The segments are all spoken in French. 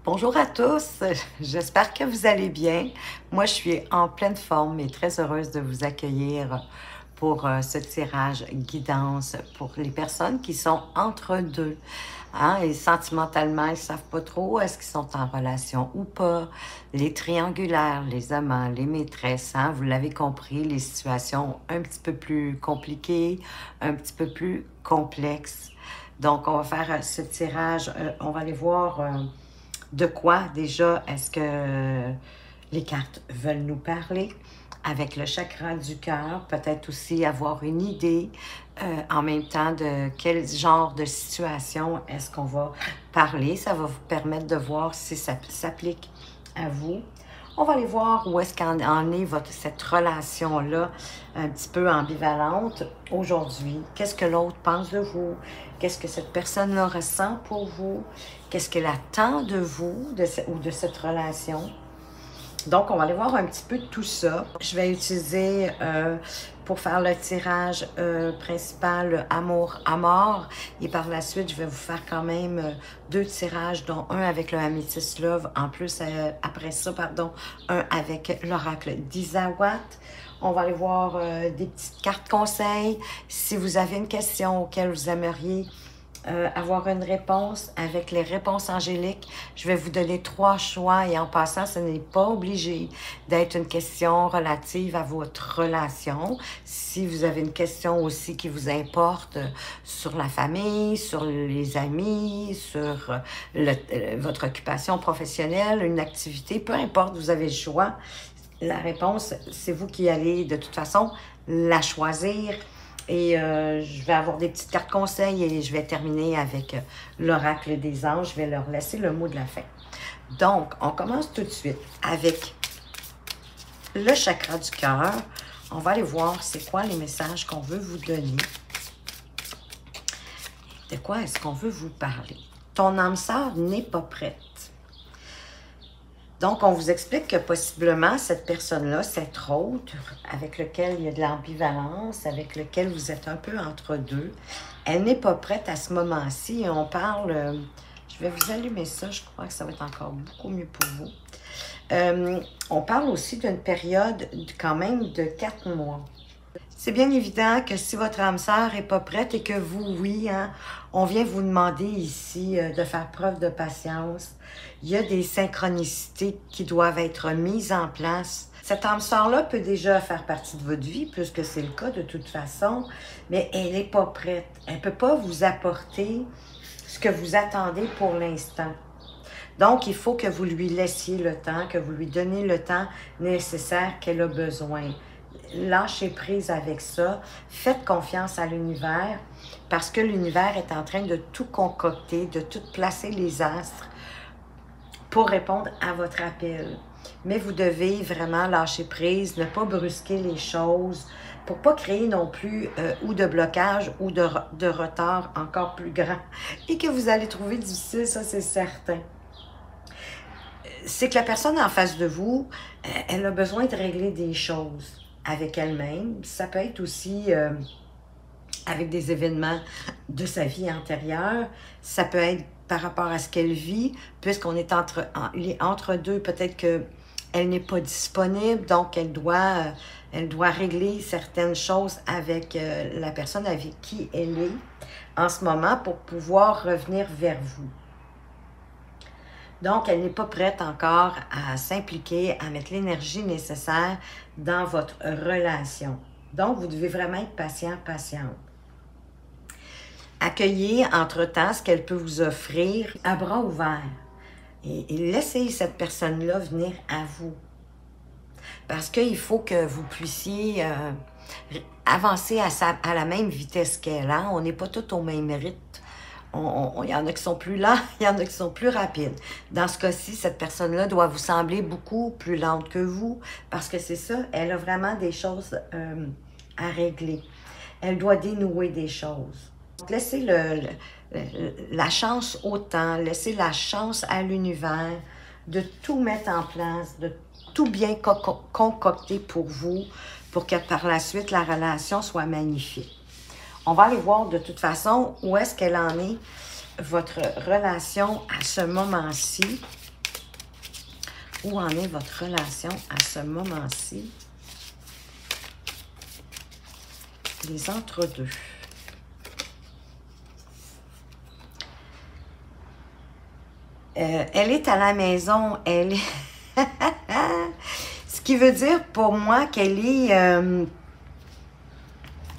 Bonjour à tous, j'espère que vous allez bien. Moi, je suis en pleine forme et très heureuse de vous accueillir pour ce tirage guidance pour les personnes qui sont entre deux. Hein, et sentimentalement, ils ne savent pas trop est-ce qu'ils sont en relation ou pas. Les triangulaires, les amants, les maîtresses, hein, vous l'avez compris, les situations un petit peu plus compliquées, un petit peu plus complexes. Donc, on va faire ce tirage, on va aller voir de quoi déjà est-ce que les cartes veulent nous parler avec le chakra du cœur, peut-être aussi avoir une idée en même temps de quel genre de situation est-ce qu'on va parler. Ça va vous permettre de voir si ça s'applique à vous. On va aller voir où est-ce qu'en est cette relation-là un petit peu ambivalente aujourd'hui. Qu'est-ce que l'autre pense de vous? Qu'est-ce que cette personne-là ressent pour vous? Qu'est-ce qu'elle attend de vous ou de cette relation? Donc, on va aller voir un petit peu de tout ça. Je vais utiliser pour faire le tirage principal le amour à mort. Et par la suite, je vais vous faire quand même deux tirages, dont un avec le Amethyst Love. En plus, après ça, pardon, un avec l'oracle d'Izawat. On va aller voir des petites cartes conseils. Si vous avez une question auquel vous aimeriez avoir une réponse avec les réponses angéliques. Je vais vous donner 3 choix et en passant, ce n'est pas obligé d'être une question relative à votre relation. Si vous avez une question aussi qui vous importe sur la famille, sur les amis, sur votre occupation professionnelle, une activité, peu importe, vous avez le choix. La réponse, c'est vous qui allez de toute façon la choisir. Et je vais avoir des petites cartes conseils et je vais terminer avec l'oracle des anges. Je vais leur laisser le mot de la fin. Donc, on commence tout de suite avec le chakra du cœur. On va aller voir c'est quoi les messages qu'on veut vous donner. De quoi est-ce qu'on veut vous parler? Ton âme sœur n'est pas prête. Donc, on vous explique que possiblement, cette personne-là, cette autre, avec lequel il y a de l'ambivalence, avec lequel vous êtes un peu entre deux, elle n'est pas prête à ce moment-ci. Et on parle, je vais vous allumer ça, je crois que ça va être encore beaucoup mieux pour vous. On parle aussi d'une période quand même de 4 mois. C'est bien évident que si votre âme sœur n'est pas prête et que vous, oui, hein, on vient vous demander ici de faire preuve de patience. Il y a des synchronicités qui doivent être mises en place. Cette âme sœur-là peut déjà faire partie de votre vie, puisque c'est le cas de toute façon, mais elle n'est pas prête. Elle ne peut pas vous apporter ce que vous attendez pour l'instant. Donc, il faut que vous lui laissiez le temps, que vous lui donniez le temps nécessaire qu'elle a besoin. Lâchez prise avec ça. Faites confiance à l'univers parce que l'univers est en train de tout concocter, de tout placer les astres pour répondre à votre appel. Mais vous devez vraiment lâcher prise, ne pas brusquer les choses pour ne pas créer non plus ou de blocage ou de retard encore plus grand et que vous allez trouver difficile, ça c'est certain. C'est que la personne en face de vous, elle a besoin de régler des choses avec elle-même. Ça peut être aussi avec des événements de sa vie antérieure. Ça peut être par rapport à ce qu'elle vit, puisqu'on est entre deux. Peut-être qu'elle n'est pas disponible, donc elle doit régler certaines choses avec la personne avec qui elle est en ce moment pour pouvoir revenir vers vous. Donc, elle n'est pas prête encore à s'impliquer, à mettre l'énergie nécessaire dans votre relation. Donc, vous devez vraiment être patient, patiente. Accueillez entre-temps ce qu'elle peut vous offrir à bras ouverts. Et laissez cette personne-là venir à vous. Parce qu'il faut que vous puissiez avancer à la même vitesse qu'elle. Hein? On n'est pas tous au même rythme. Il y en a qui sont plus lents, il y en a qui sont plus rapides. Dans ce cas-ci, cette personne-là doit vous sembler beaucoup plus lente que vous, parce que c'est ça, elle a vraiment des choses à régler. Elle doit dénouer des choses. Donc, laissez la chance au temps, laissez la chance à l'univers de tout mettre en place, de tout bien concocter pour vous, pour que par la suite, la relation soit magnifique. On va aller voir de toute façon où est-ce qu'elle en est, votre relation à ce moment-ci. Où en est votre relation à ce moment-ci? Les entre-deux. Elle est à la maison, elle est... Ce qui veut dire pour moi qu'elle est...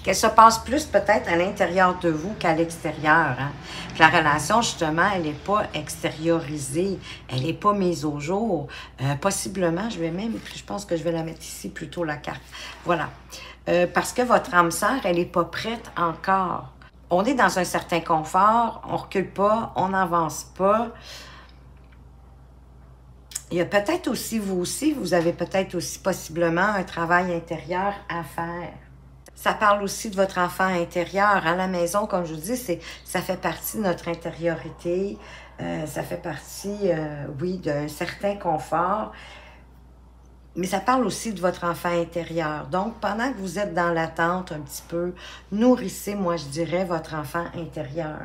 qu'elle se passe plus peut-être à l'intérieur de vous qu'à l'extérieur. Hein? Que la relation, justement, elle n'est pas extériorisée, elle n'est pas mise au jour. Possiblement, je pense que je vais la mettre ici plutôt, la carte. Voilà. Parce que votre âme sœur, elle n'est pas prête encore. On est dans un certain confort, on ne recule pas, on n'avance pas. Il y a peut-être aussi, vous avez peut-être aussi possiblement un travail intérieur à faire. Ça parle aussi de votre enfant intérieur. À la maison, comme je vous dis, ça fait partie de notre intériorité. Ça fait partie, oui, d'un certain confort. Mais ça parle aussi de votre enfant intérieur. Donc, pendant que vous êtes dans l'attente un petit peu, nourrissez, moi, je dirais, votre enfant intérieur.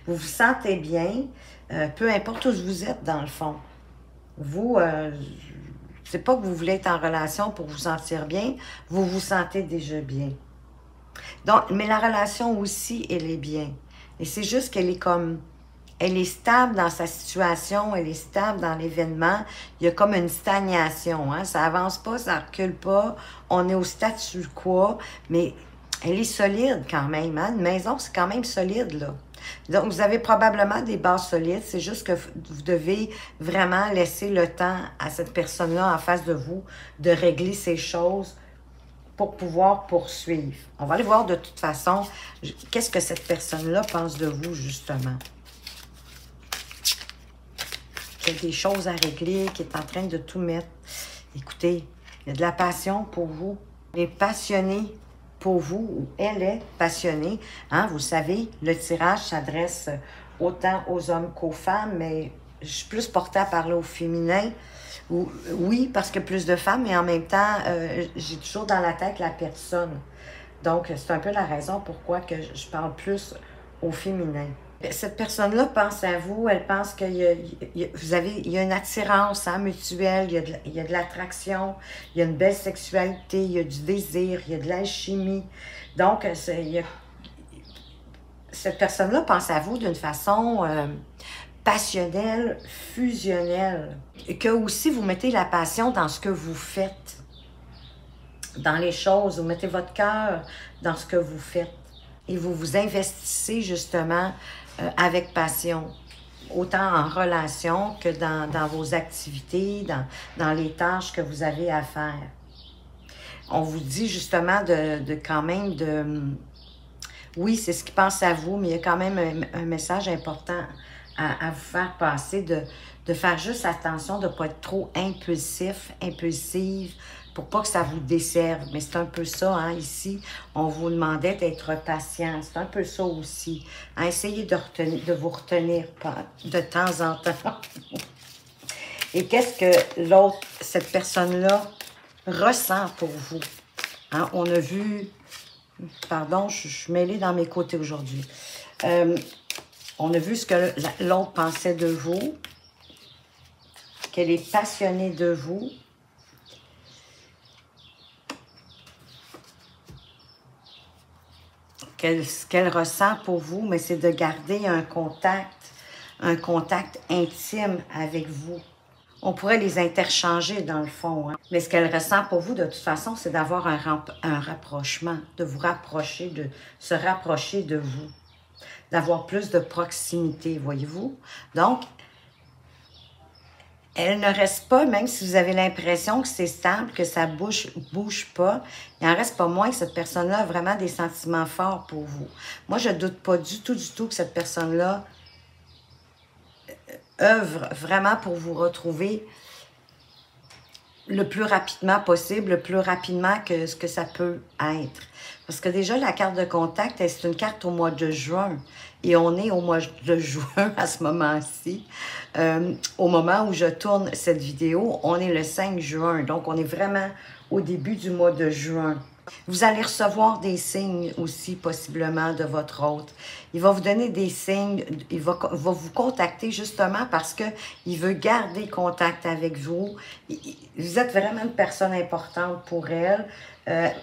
Vous vous sentez bien, peu importe où vous êtes, dans le fond. Vous, c'est pas que vous voulez être en relation pour vous sentir bien, vous vous sentez déjà bien. Donc, mais la relation aussi, elle est bien. Et c'est juste qu'elle est comme, elle est stable dans sa situation, elle est stable dans l'événement. Il y a comme une stagnation, hein? Ça avance pas, ça recule pas, on est au statu quo, mais elle est solide quand même, hein? Une maison, c'est quand même solide, là. Donc, vous avez probablement des bases solides. C'est juste que vous devez vraiment laisser le temps à cette personne-là en face de vous de régler ces choses pour pouvoir poursuivre. On va aller voir de toute façon qu'est-ce que cette personne-là pense de vous, justement. Qu'il y a des choses à régler, qui est en train de tout mettre. Écoutez, il y a de la passion pour vous. Elle est passionnée pour vous, ou elle est passionnée. Hein? Vous savez, le tirage s'adresse autant aux hommes qu'aux femmes, mais je suis plus portée à parler au féminin. Oui, parce que plus de femmes, mais en même temps, j'ai toujours dans la tête la personne. Donc, c'est un peu la raison pourquoi que je parle plus au féminin. Cette personne-là pense à vous, elle pense qu'il y a une attirance, hein, mutuelle, il y a de l'attraction, il y a une belle sexualité, il y a du désir, il y a de l'alchimie. Donc, cette personne-là pense à vous d'une façon passionnelle, fusionnelle. Et que aussi vous mettez la passion dans ce que vous faites, dans les choses, vous mettez votre cœur dans ce que vous faites. Et vous vous investissez justement avec passion, autant en relation que dans vos activités, dans les tâches que vous avez à faire. On vous dit justement quand même de... Oui, c'est ce qui pense à vous, mais il y a quand même un message important à vous faire passer, de faire juste attention, de ne pas être trop impulsif, impulsive, pour pas que ça vous desserve. Mais c'est un peu ça, hein, ici, on vous demandait d'être patient. C'est un peu ça aussi. Hein, essayez de vous retenir de temps en temps. Et qu'est-ce que cette personne-là, ressent pour vous? Hein, on a vu... Pardon, je suis mêlée dans mes côtés aujourd'hui. On a vu ce que l'autre pensait de vous, qu'elle est passionnée de vous. Ce qu'elle ressent pour vous, mais c'est de garder un contact intime avec vous. On pourrait les interchanger dans le fond. Hein. Mais ce qu'elle ressent pour vous, de toute façon, c'est d'avoir un rapprochement, de vous rapprocher, de se rapprocher de vous, d'avoir plus de proximité, voyez-vous. Donc, elle ne reste pas, même si vous avez l'impression que c'est stable, que ça bouge pas, il n'en reste pas moins que cette personne-là a vraiment des sentiments forts pour vous. Moi, je ne doute pas du tout que cette personne-là œuvre vraiment pour vous retrouver le plus rapidement possible, le plus rapidement que ce que ça peut être. Parce que déjà, la carte de contact, c'est une carte au mois de juin. Et on est au mois de juin à ce moment-ci. Au moment où je tourne cette vidéo, on est le 5 juin. Donc, on est vraiment au début du mois de juin. Vous allez recevoir des signes aussi, possiblement, de votre hôte. Il va vous donner des signes, va vous contacter justement parce qu'il veut garder contact avec vous. Vous êtes vraiment une personne importante pour elle.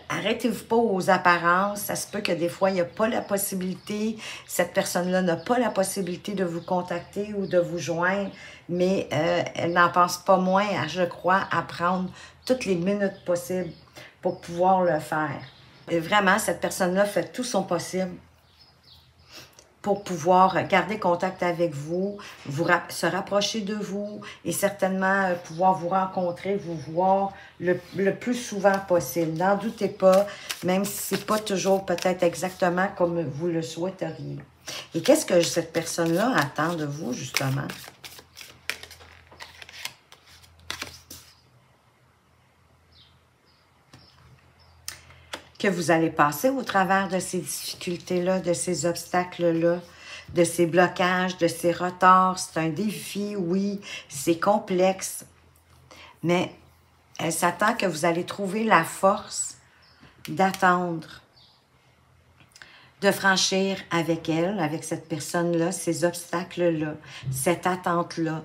Arrêtez-vous pas aux apparences. Ça se peut que des fois, il n'y a pas la possibilité, cette personne-là n'a pas la possibilité de vous contacter ou de vous joindre, mais elle n'en pense pas moins, je crois, à prendre toutes les minutes possibles pour pouvoir le faire. Et vraiment, cette personne-là fait tout son possible pour pouvoir garder contact avec vous, se rapprocher de vous et certainement pouvoir vous rencontrer, vous voir le plus souvent possible. N'en doutez pas, même si ce n'est pas toujours peut-être exactement comme vous le souhaiteriez. Et qu'est-ce que cette personne-là attend de vous, justement? Que vous allez passer au travers de ces difficultés-là, de ces obstacles-là, de ces blocages, de ces retards. C'est un défi, oui, c'est complexe, mais elle s'attend que vous allez trouver la force d'attendre, de franchir avec elle, avec cette personne-là, ces obstacles-là, cette attente-là,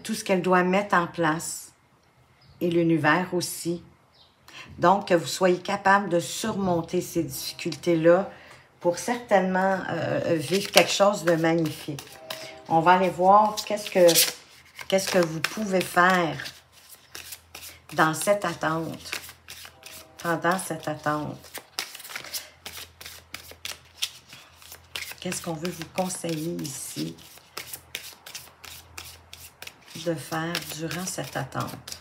tout ce qu'elle doit mettre en place, et l'univers aussi. Donc, que vous soyez capable de surmonter ces difficultés-là pour certainement vivre quelque chose de magnifique. On va aller voir qu'est-ce que vous pouvez faire dans cette attente, pendant cette attente. Qu'est-ce qu'on veut vous conseiller ici de faire durant cette attente?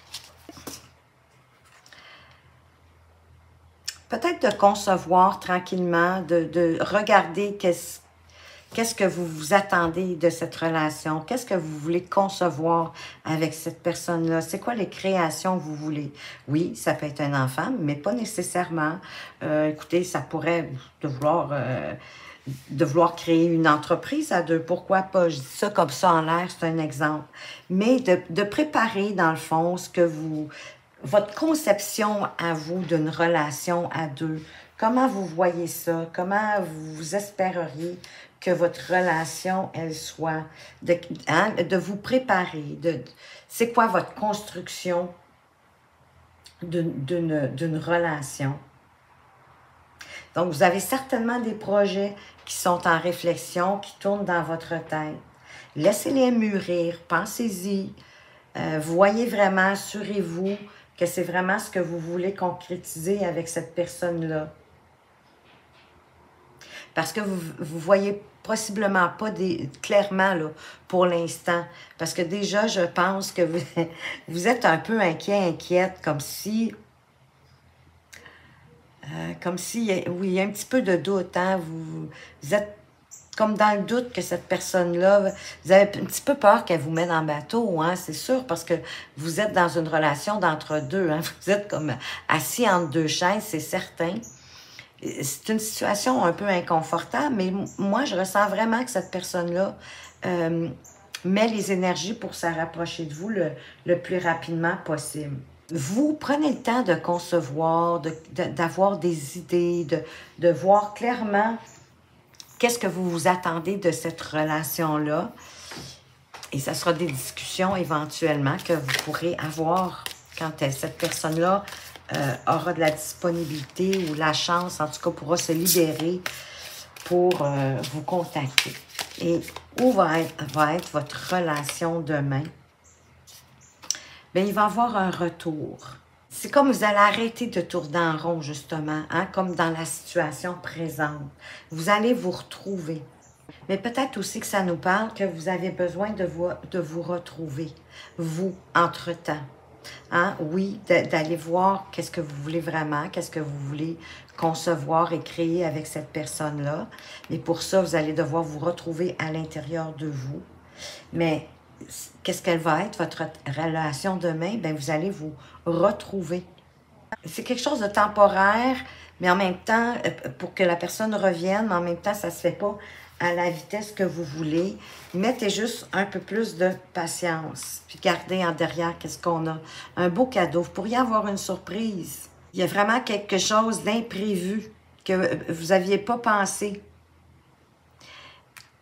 Peut-être de concevoir tranquillement, de regarder qu'est-ce que vous vous attendez de cette relation, qu'est-ce que vous voulez concevoir avec cette personne-là, c'est quoi les créations que vous voulez. Oui, ça peut être un enfant, mais pas nécessairement. Écoutez, ça pourrait de vouloir créer une entreprise à deux, pourquoi pas? Je dis ça comme ça en l'air, c'est un exemple. Mais de préparer, dans le fond, votre conception à vous d'une relation à deux. Comment vous voyez ça? Comment vous espéreriez que votre relation, elle soit? De vous préparer. C'est quoi votre construction d'une relation? Donc, vous avez certainement des projets qui sont en réflexion, qui tournent dans votre tête. Laissez-les mûrir, pensez-y. Voyez vraiment, assurez-vous que c'est vraiment ce que vous voulez concrétiser avec cette personne-là. Parce que vous ne voyez possiblement pas clairement là, pour l'instant. Parce que déjà, je pense que vous êtes un peu inquiète, comme si... oui, il y a un petit peu de doute. Hein? Vous êtes comme dans le doute que cette personne-là, vous avez un petit peu peur qu'elle vous mette en bateau, hein, c'est sûr, parce que vous êtes dans une relation d'entre-deux, hein, vous êtes comme assis entre deux chaises, c'est certain. C'est une situation un peu inconfortable, mais moi, je ressens vraiment que cette personne-là met les énergies pour se rapprocher de vous le plus rapidement possible. Vous prenez le temps de concevoir, d'avoir des idées, de voir clairement qu'est-ce que vous vous attendez de cette relation-là? Et ça sera des discussions éventuellement que vous pourrez avoir quand cette personne-là aura de la disponibilité ou la chance, en tout cas, pourra se libérer pour vous contacter. Et où va être votre relation demain? Bien, il va y avoir un retour. C'est comme vous allez arrêter de tourner en rond, justement, hein, comme dans la situation présente. Vous allez vous retrouver. Mais peut-être aussi que ça nous parle que vous avez besoin de vous retrouver, vous, entre-temps. Hein? Oui, d'aller voir qu'est-ce que vous voulez vraiment, qu'est-ce que vous voulez concevoir et créer avec cette personne-là. Mais pour ça, vous allez devoir vous retrouver à l'intérieur de vous. Mais qu'est-ce qu'elle va être, votre relation demain? Bien, vous allez vous retrouver. C'est quelque chose de temporaire, mais en même temps, pour que la personne revienne, mais en même temps, ça ne se fait pas à la vitesse que vous voulez. Mettez juste un peu plus de patience. Puis gardez en derrière, qu'est-ce qu'on a? Un beau cadeau. Vous pourriez avoir une surprise. Il y a vraiment quelque chose d'imprévu que vous n'aviez pas pensé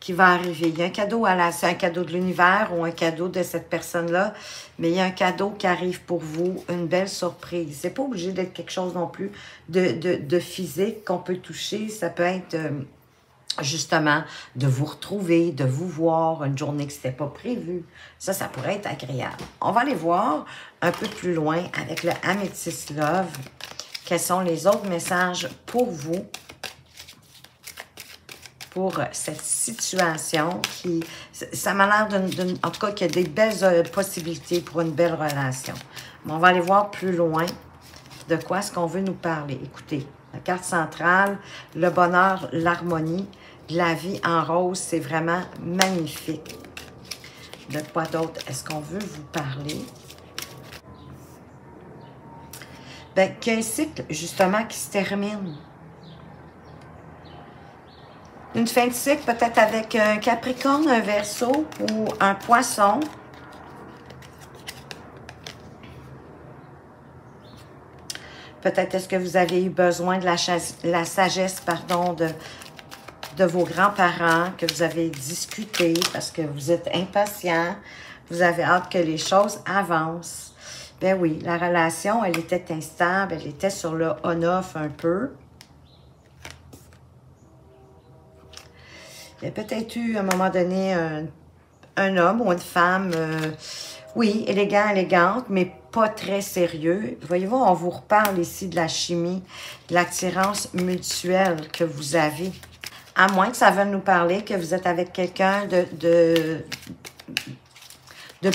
qui va arriver. Il y a un cadeau c'est un cadeau de l'univers ou un cadeau de cette personne-là, mais il y a un cadeau qui arrive pour vous, une belle surprise. C'est pas obligé d'être quelque chose non plus de physique qu'on peut toucher. Ça peut être justement de vous retrouver, de vous voir, une journée que c'était pas prévu. Ça pourrait être agréable. On va aller voir un peu plus loin avec le Amethyst Love. Quels sont les autres messages pour vous? Pour cette situation qui... Ça m'a l'air en tout cas qu'il y a des belles possibilités pour une belle relation. Mais on va aller voir plus loin de quoi est-ce qu'on veut nous parler. Écoutez, la carte centrale, le bonheur, l'harmonie, la vie en rose, c'est vraiment magnifique. De quoi d'autre est-ce qu'on veut vous parler? Bien, qu'il y a un cycle, justement, qui se termine. Une fin de cycle, peut-être avec un Capricorne, un Verseau ou un Poisson. Peut-être est-ce que vous avez eu besoin de la sagesse, pardon, de vos grands-parents, que vous avez discuté parce que vous êtes impatient, vous avez hâte que les choses avancent. Ben oui, la relation, elle était instable, elle était sur le on-off un peu. Il y a peut-être eu, à un moment donné, un homme ou une femme, oui, élégant, élégante, mais pas très sérieux. Voyez-vous, on vous reparle ici de la chimie, de l'attirance mutuelle que vous avez. À moins que ça veuille nous parler que vous êtes avec quelqu'un de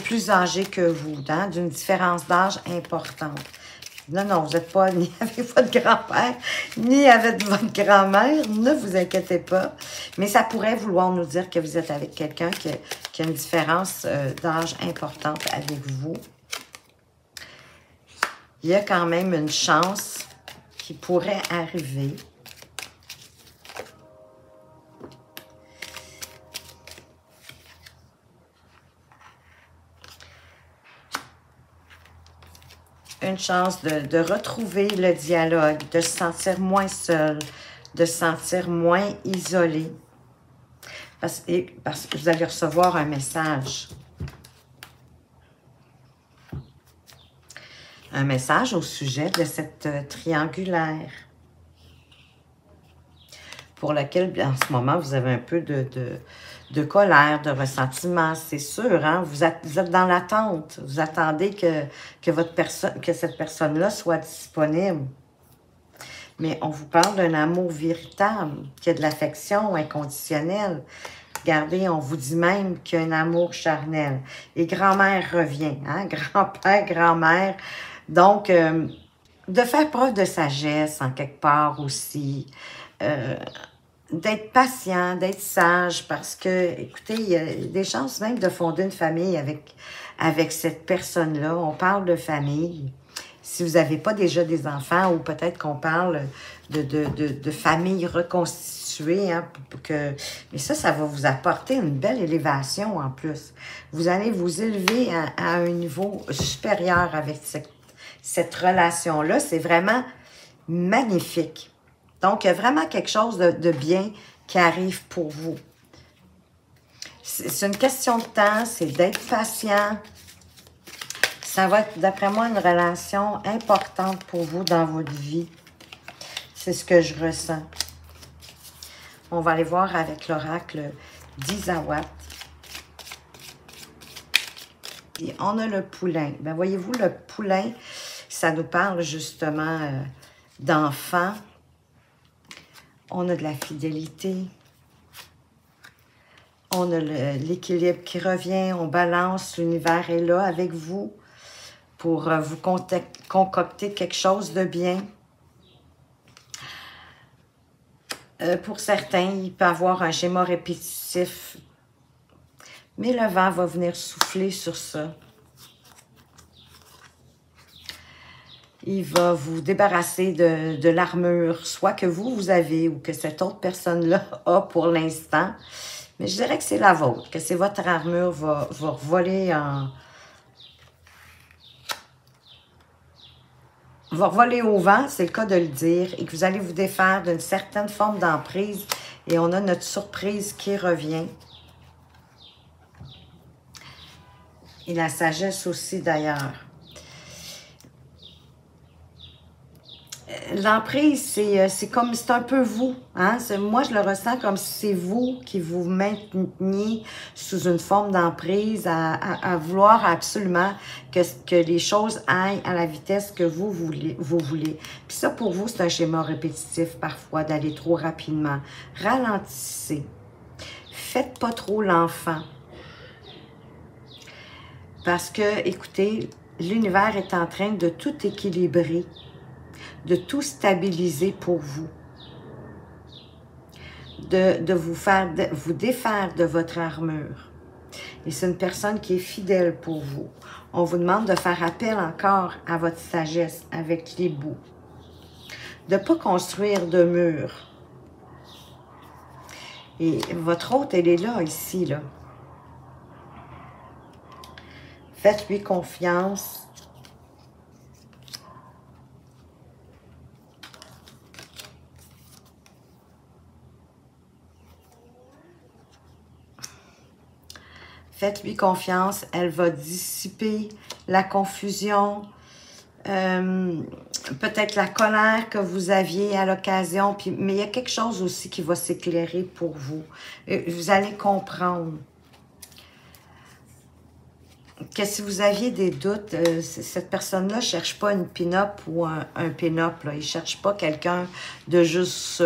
plus âgé que vous, hein, d'une différence d'âge importante. Non, non, vous n'êtes pas ni avec votre grand-père, ni avec votre grand-mère. Ne vous inquiétez pas. Mais ça pourrait vouloir nous dire que vous êtes avec quelqu'un qui a une différence d'âge importante avec vous. Il y a quand même une chance qui pourrait arriver. Une chance de retrouver le dialogue, de se sentir moins seul, de se sentir moins isolé. Parce que vous allez recevoir un message. Un message au sujet de cette triangulaire. Pour laquelle, en ce moment, vous avez un peu de colère, de ressentiment, c'est sûr. Hein? Vous êtes dans l'attente. Vous attendez que cette personne-là soit disponible. Mais on vous parle d'un amour véritable, qu'il y a de l'affection inconditionnelle. Regardez, on vous dit même qu'il y a un amour charnel. Et grand-mère revient, hein? Grand-père, grand-mère. Donc, de faire preuve de sagesse en quelque part aussi. D'être patient, d'être sage, parce que, écoutez, il y a des chances même de fonder une famille avec cette personne-là. On parle de famille. Si vous n'avez pas déjà des enfants, ou peut-être qu'on parle de famille reconstituée, hein, mais ça va vous apporter une belle élévation en plus. Vous allez vous élever à un niveau supérieur avec cette relation-là. C'est vraiment magnifique. Donc, il y a vraiment quelque chose de bien qui arrive pour vous. C'est une question de temps, c'est d'être patient. Ça va être, d'après moi, une relation importante pour vous dans votre vie. C'est ce que je ressens. On va aller voir avec l'oracle d'Isawat. Et on a le poulain. Ben, voyez-vous, le poulain, ça nous parle justement d'enfants. On a de la fidélité. On a l'équilibre qui revient. On balance. L'univers est là avec vous pour vous concocter quelque chose de bien. Pour certains, il peut y avoir un schéma répétitif. Mais le vent va venir souffler sur ça. Il va vous débarrasser de l'armure, soit que vous avez ou que cette autre personne-là a pour l'instant. Mais je dirais que c'est la vôtre, que c'est votre armure va voler va voler au vent, c'est le cas de le dire, et que vous allez vous défaire d'une certaine forme d'emprise. Et on a notre surprise qui revient. Et la sagesse aussi, d'ailleurs. L'emprise, c'est comme, c'est un peu vous. Hein? Moi, je le ressens comme si c'est vous qui vous mainteniez sous une forme d'emprise, à vouloir absolument que les choses aillent à la vitesse que vous voulez. Puis ça, pour vous, c'est un schéma répétitif parfois, d'aller trop rapidement. Ralentissez. Faites pas trop l'enfant. Parce que, écoutez, l'univers est en train de tout équilibrer, de tout stabiliser pour vous, de vous défaire de votre armure. Et c'est une personne qui est fidèle pour vous. On vous demande de faire appel encore à votre sagesse avec les bouts. De ne pas construire de mur. Et votre hôte, elle est là, ici, là. Faites-lui confiance. Faites-lui confiance. Elle va dissiper la confusion, peut-être la colère que vous aviez à l'occasion. Mais il y a quelque chose aussi qui va s'éclairer pour vous. Vous allez comprendre que si vous aviez des doutes, cette personne-là ne cherche pas une pin-up ou un pin-up. Il ne cherche pas quelqu'un de juste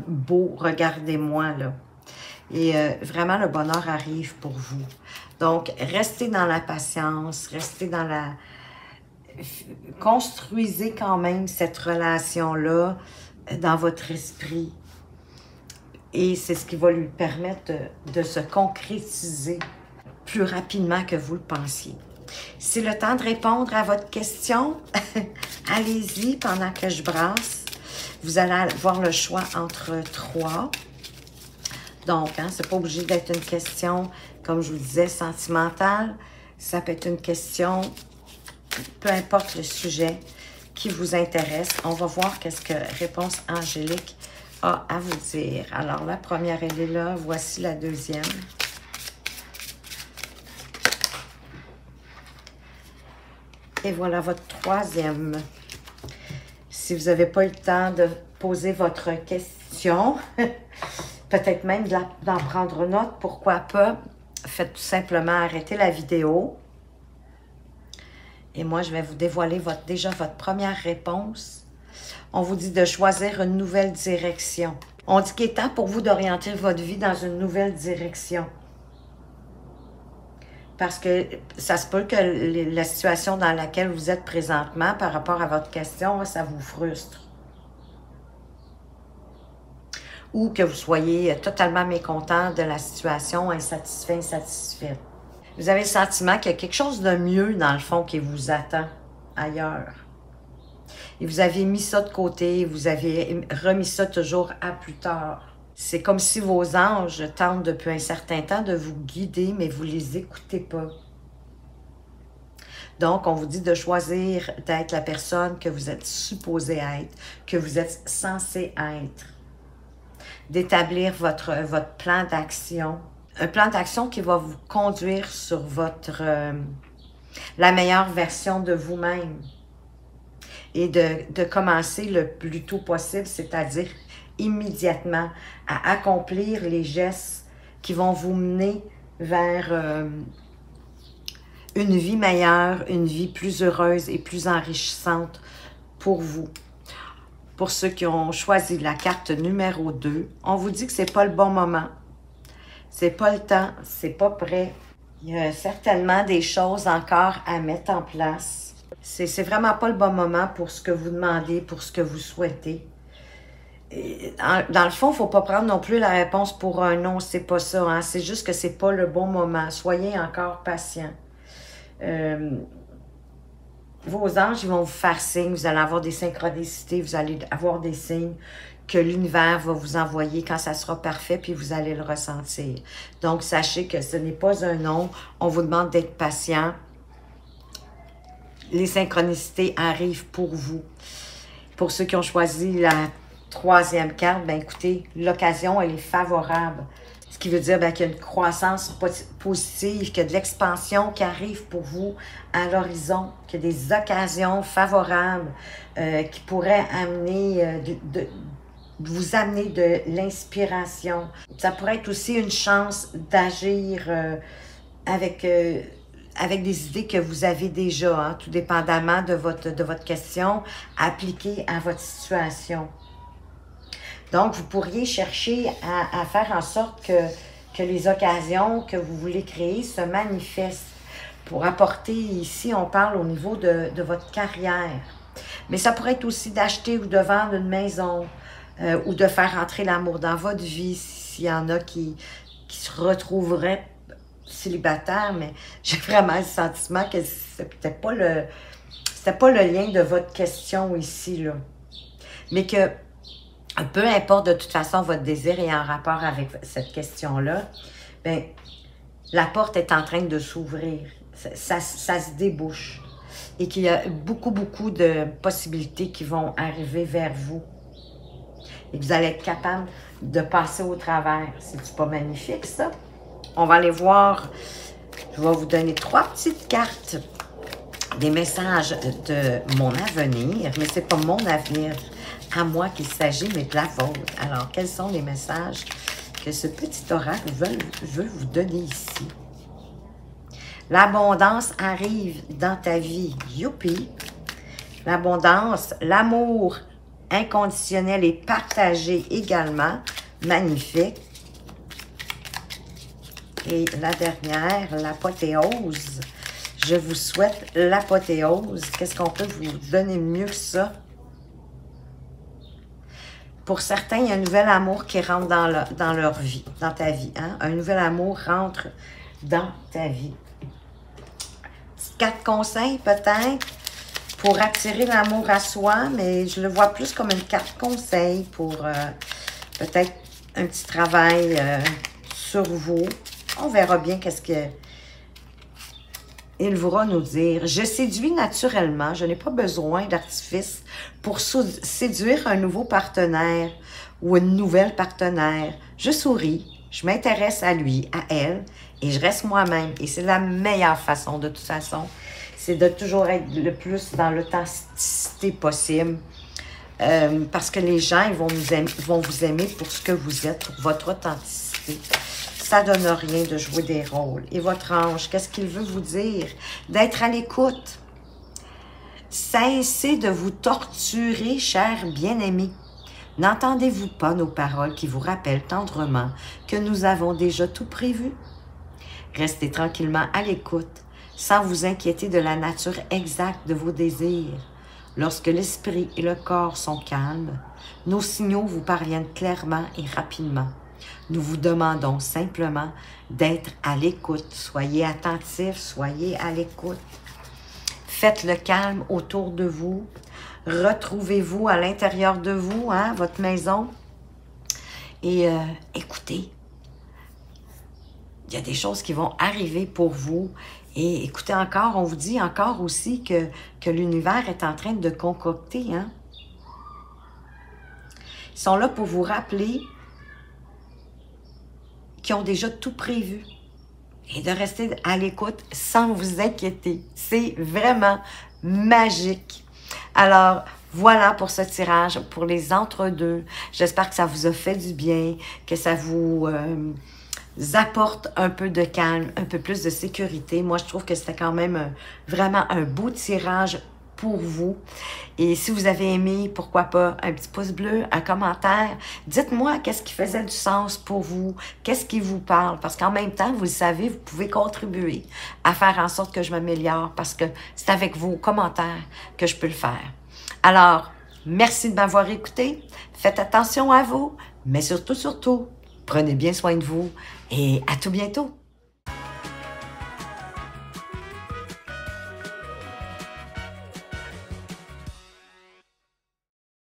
beau, regardez-moi. Là. Et vraiment, le bonheur arrive pour vous. Donc, restez dans la patience, restez dans la... Construisez quand même cette relation-là dans votre esprit. Et c'est ce qui va lui permettre de se concrétiser plus rapidement que vous le pensiez. C'est le temps de répondre à votre question. Allez-y pendant que je brasse. Vous allez avoir le choix entre 3. Donc, hein, c'est pas obligé d'être une question, comme je vous disais, sentimentale. Ça peut être une question, peu importe le sujet qui vous intéresse. On va voir qu'est-ce que Réponse Angélique a à vous dire. Alors, la première, elle est là. Voici la deuxième. Et voilà votre troisième. Si vous n'avez pas eu le temps de poser votre question, peut-être même d'en prendre note, pourquoi pas, faites tout simplement arrêter la vidéo. Et moi, je vais vous dévoiler déjà votre première réponse. On vous dit de choisir une nouvelle direction. On dit qu'il est temps pour vous d'orienter votre vie dans une nouvelle direction. Parce que ça se peut que la situation dans laquelle vous êtes présentement par rapport à votre question, ça vous frustre. Ou que vous soyez totalement mécontent de la situation, insatisfait, insatisfaite. Vous avez le sentiment qu'il y a quelque chose de mieux, dans le fond, qui vous attend ailleurs. Et vous avez mis ça de côté, vous avez remis ça toujours à plus tard. C'est comme si vos anges tentent depuis un certain temps de vous guider, mais vous ne les écoutez pas. Donc, on vous dit de choisir d'être la personne que vous êtes supposé être, que vous êtes censé être. D'établir votre plan d'action. Un plan d'action qui va vous conduire sur la meilleure version de vous-même. Et de commencer le plus tôt possible, c'est-à-dire immédiatement, à accomplir les gestes qui vont vous mener vers une vie meilleure, une vie plus heureuse et plus enrichissante pour vous. Pour ceux qui ont choisi la carte numéro 2, on vous dit que c'est pas le bon moment. C'est pas le temps, c'est pas prêt. Il y a certainement des choses encore à mettre en place. C'est vraiment pas le bon moment pour ce que vous demandez, pour ce que vous souhaitez. Et dans le fond, il ne faut pas prendre non plus la réponse pour un non, c'est pas ça. Hein? C'est juste que c'est pas le bon moment. Soyez encore patient. Vos anges, ils vont vous faire signe. Vous allez avoir des synchronicités, vous allez avoir des signes que l'univers va vous envoyer quand ça sera parfait, puis vous allez le ressentir. Donc, sachez que ce n'est pas un non. On vous demande d'être patient. les synchronicités arrivent pour vous. Pour ceux qui ont choisi la troisième carte, ben écoutez, l'occasion, elle est favorable. Ce qui veut dire ben, qu'il y a une croissance positive, qu'il y a de l'expansion qui arrive pour vous à l'horizon, qu'il y a des occasions favorables qui pourraient amener vous amener de l'inspiration. Ça pourrait être aussi une chance d'agir avec des idées que vous avez déjà, hein, tout dépendamment de votre question, appliquées à votre situation. Donc, vous pourriez chercher à faire en sorte que les occasions que vous voulez créer se manifestent pour apporter, ici, on parle au niveau de votre carrière. Mais ça pourrait être aussi d'acheter ou de vendre une maison ou de faire entrer l'amour dans votre vie s'il y en a qui se retrouveraient célibataires, mais j'ai vraiment le sentiment que c'était pas le lien de votre question ici, là. Mais que peu importe de toute façon votre désir est en rapport avec cette question-là, bien, la porte est en train de s'ouvrir. Ça se débouche. Et qu'il y a beaucoup de possibilités qui vont arriver vers vous. Et vous allez être capable de passer au travers. C'est-tu pas magnifique, ça? On va aller voir. Je vais vous donner 3 petites cartes des messages de mon avenir. Mais c'est pas mon avenir à moi qu'il s'agit, mais de la vôtre. Alors, quels sont les messages que ce petit oracle veut vous donner ici? L'abondance arrive dans ta vie. Youpi! L'abondance, l'amour inconditionnel et partagé également. Magnifique. Et la dernière, l'apothéose. Je vous souhaite l'apothéose. Qu'est-ce qu'on peut vous donner mieux que ça? Pour certains, il y a un nouvel amour qui rentre dans leur vie, dans ta vie. Hein? Un nouvel amour rentre dans ta vie. 4 conseils peut-être pour attirer l'amour à soi, mais je le vois plus comme une carte conseil pour peut-être un petit travail sur vous. On verra bien qu'est-ce que il voudra nous dire. Je séduis naturellement, je n'ai pas besoin d'artifice pour séduire un nouveau partenaire ou une nouvelle partenaire. Je souris, je m'intéresse à lui, à elle, et je reste moi-même. Et c'est la meilleure façon, de toute façon. C'est de toujours être le plus dans l'authenticité possible. Parce que les gens ils vont vous aimer pour ce que vous êtes, pour votre authenticité. Ça ne donne rien de jouer des rôles. Et votre ange, qu'est-ce qu'il veut vous dire? D'être à l'écoute. Cessez de vous torturer, cher bien-aimé. N'entendez-vous pas nos paroles qui vous rappellent tendrement que nous avons déjà tout prévu? Restez tranquillement à l'écoute, sans vous inquiéter de la nature exacte de vos désirs. Lorsque l'esprit et le corps sont calmes, nos signaux vous parviennent clairement et rapidement. Nous vous demandons simplement d'être à l'écoute. Soyez attentifs, soyez à l'écoute. Faites le calme autour de vous. Retrouvez-vous à l'intérieur de vous, hein, votre maison. Et écoutez, il y a des choses qui vont arriver pour vous. Et écoutez encore, on vous dit encore aussi que l'univers est en train de concocter. Hein? Ils sont là pour vous rappeler qui ont déjà tout prévu. Et de rester à l'écoute sans vous inquiéter. C'est vraiment magique. Alors, voilà pour ce tirage, pour les entre-deux. J'espère que ça vous a fait du bien, que ça vous apporte un peu de calme, un peu plus de sécurité. Moi, je trouve que c'était quand même vraiment un beau tirage pour vous. Et si vous avez aimé, pourquoi pas un petit pouce bleu, un commentaire. Dites-moi qu'est-ce qui faisait du sens pour vous, qu'est-ce qui vous parle. Parce qu'en même temps, vous le savez, vous pouvez contribuer à faire en sorte que je m'améliore parce que c'est avec vos commentaires que je peux le faire. Alors, merci de m'avoir écouté. Faites attention à vous, mais surtout, prenez bien soin de vous et à tout bientôt.